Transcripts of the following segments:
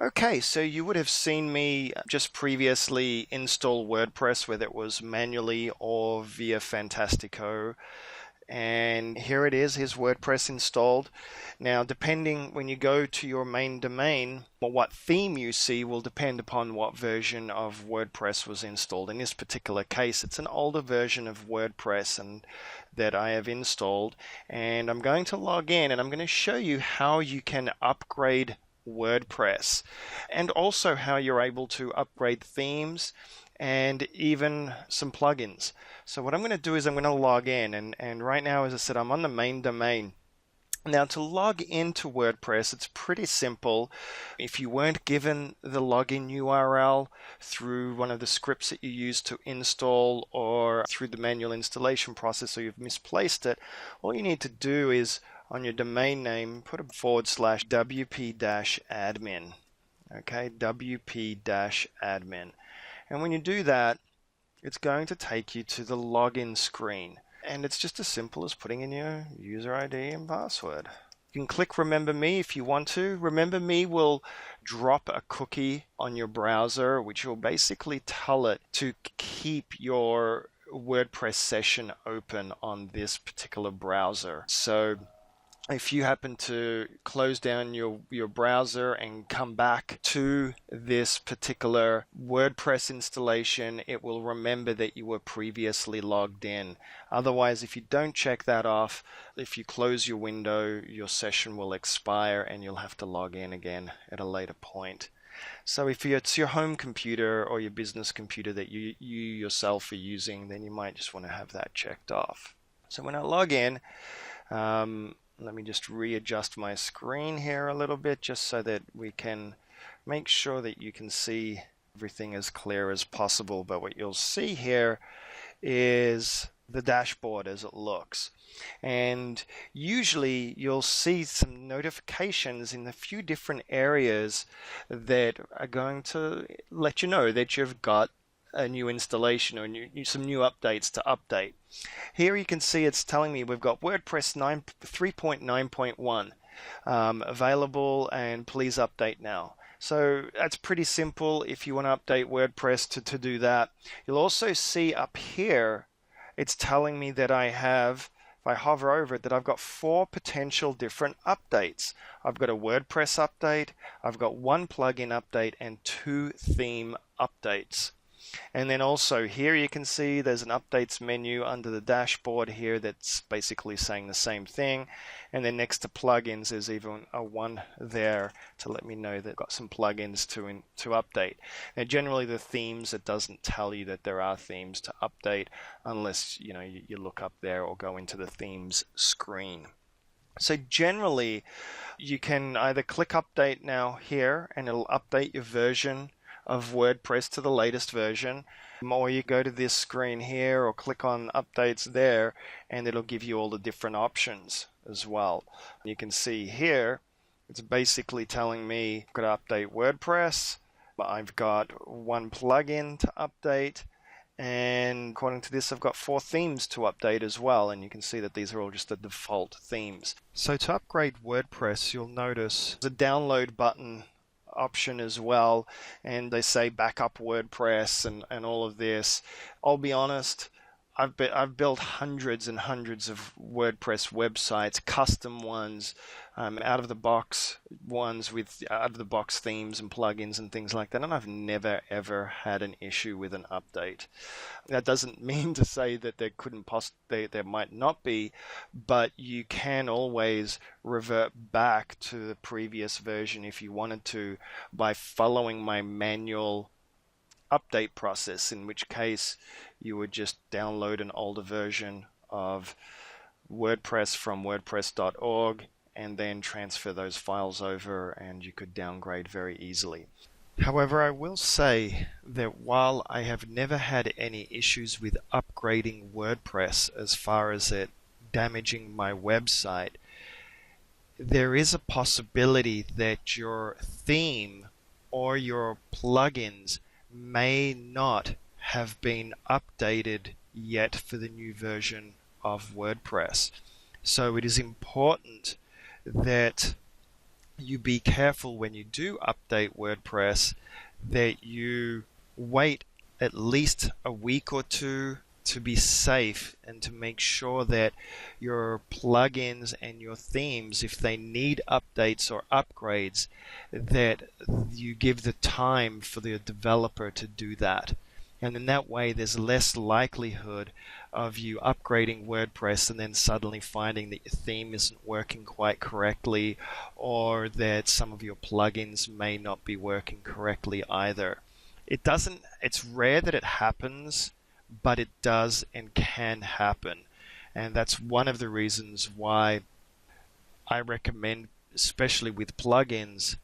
Okay, so you would have seen me just previously install WordPress, whether it was manually or via Fantastico. And here it is, here's WordPress installed. Now, depending when you go to your main domain, or what theme you see will depend upon what version of WordPress was installed. In this particular case, it's an older version of WordPress and that I have installed. And I'm going to log in and I'm going to show you how you can upgrade WordPress and also how you're able to upgrade themes and even some plugins. So what I'm going to do is I'm going to log in and right now, as I said, I'm on the main domain. Now, to log into WordPress, it's pretty simple. If you weren't given the login URL through one of the scripts that you use to install or through the manual installation process, or you've misplaced it, all you need to do is on your domain name, put a /wp-admin. Okay, wp-admin. And when you do that, it's going to take you to the login screen. And it's just as simple as putting in your user ID and password. You can click Remember Me if you want to. Remember Me will drop a cookie on your browser, which will basically tell it to keep your WordPress session open on this particular browser. So if you happen to close down your browser and come back to this particular WordPress installation, it will remember that you were previously logged in. Otherwise, if you don't check that off, if you close your window, your session will expire and you'll have to log in again at a later point. So if it's your home computer or your business computer that you yourself are using, then you might just want to have that checked off. So when I log in, let me just readjust my screen here a little bit just so that we can make sure that you can see everything as clear as possible. But what you'll see here is the dashboard as it looks. And usually you'll see some notifications in a few different areas that are going to let you know that you've got a new installation or some new updates to update. Here you can see it's telling me we've got WordPress 3.9.1 available and please update now. So that's pretty simple if you want to update WordPress to do that. You'll also see up here it's telling me that I have, if I hover over it, that I've got 4 potential different updates. I've got a WordPress update, I've got 1 plugin update and 2 theme updates. And then also here you can see there's an updates menu under the dashboard here that's basically saying the same thing. And then next to plugins there's even a 1 there to let me know that I've got some plugins to update. Now generally the themes, it doesn't tell you that there are themes to update unless you look up there or go into the themes screen. So generally you can either click update now here and it'll update your version of WordPress to the latest version, or you go to this screen here or click on updates there and it'll give you all the different options as well. You can see here it's basically telling me I've got to update WordPress, I've got 1 plugin to update, and according to this I've got 4 themes to update as well, and you can see that these are all just the default themes. So to upgrade WordPress, you'll notice the download button option as well, and they say backup WordPress and all of this. I'll be honest, I've built hundreds and hundreds of WordPress websites, custom ones, out of the box ones with out of the box themes and plugins and things like that, and I've never ever had an issue with an update. That doesn't mean to say that there there might not be, but you can always revert back to the previous version if you wanted to by following my manual update process, in which case you would just download an older version of WordPress from wordpress.org and then transfer those files over and you could downgrade very easily. However, I will say that while I have never had any issues with upgrading WordPress as far as it damaging my website, there is a possibility that your theme or your plugins may not have been updated yet for the new version of WordPress. So it is important that you be careful when you do update WordPress that you wait at least a week or two to be safe and to make sure that your plugins and your themes, if they need updates or upgrades, that you give the time for the developer to do that. And in that way, there's less likelihood of you upgrading WordPress and then suddenly finding that your theme isn't working quite correctly, or that some of your plugins may not be working correctly either. It's rare that it happens, but it does and can happen. And that's one of the reasons why I recommend, especially with plugins,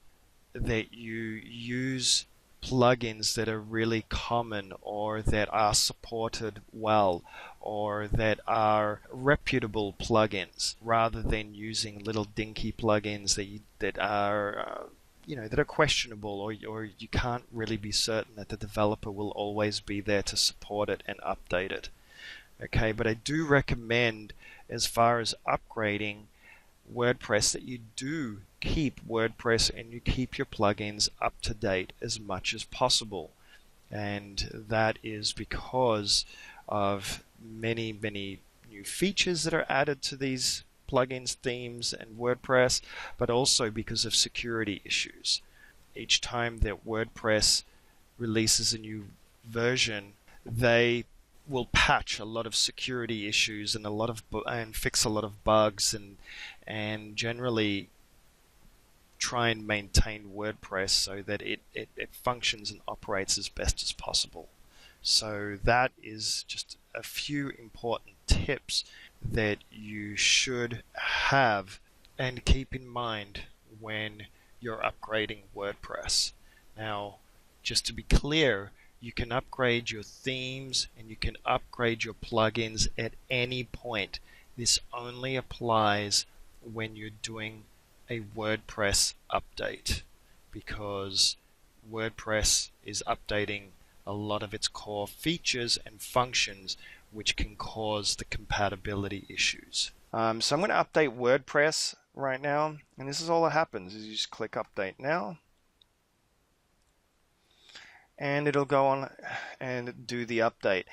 that you use plugins that are really common or that are supported well or that are reputable plugins, rather than using little dinky plugins that are that are questionable, or you can't really be certain that the developer will always be there to support it and update it. Okay, but I do recommend, as far as upgrading WordPress, that you do keep WordPress and you keep your plugins up to date as much as possible. And that is because of many new features that are added to these plugins, themes, and WordPress, but also because of security issues. Each time that WordPress releases a new version, they will patch a lot of security issues and fix a lot of bugs, and generally try and maintain WordPress so that it functions and operates as best as possible. So that is just a few important tips that you should have and keep in mind when you're upgrading WordPress. Now, just to be clear, you can upgrade your themes and you can upgrade your plugins at any point. This only applies when you're doing a WordPress update, because WordPress is updating a lot of its core features and functions, which can cause the compatibility issues. So I'm going to update WordPress right now, and this is all that happens is you just click update now, and it'll go on and do the update.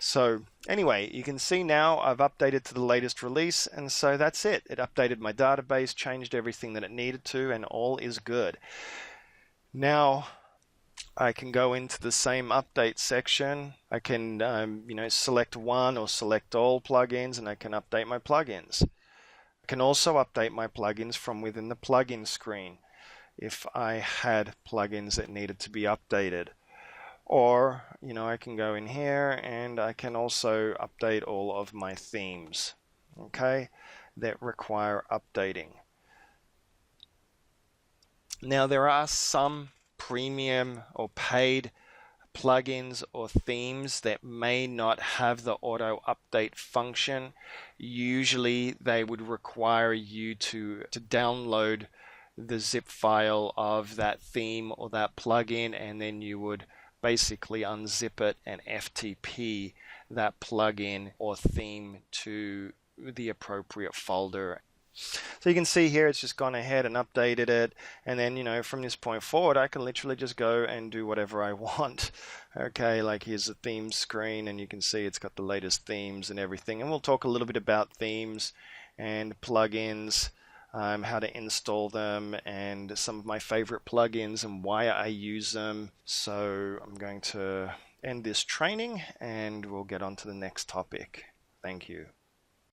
So anyway, you can see now I've updated to the latest release, and so that's it. It updated my database, changed everything that it needed to, and all is good. Now I can go into the same update section. I can select one or select all plugins, and I can update my plugins. I can also update my plugins from within the plugin screen if I had plugins that needed to be updated. Or, I can go in here and I can also update all of my themes, okay, that require updating. Now, there are some premium or paid plugins or themes that may not have the auto update function. Usually they would require you to download the zip file of that theme or that plugin, and then you would basically unzip it and FTP that plugin or theme to the appropriate folder. So you can see here it's just gone ahead and updated it, and then from this point forward I can literally just go and do whatever I want. Okay, like here's the theme screen, and you can see it's got the latest themes and everything, and we'll talk a little bit about themes and plugins, how to install them, and some of my favorite plugins and why I use them. So I'm going to end this training and we'll get on to the next topic. Thank you.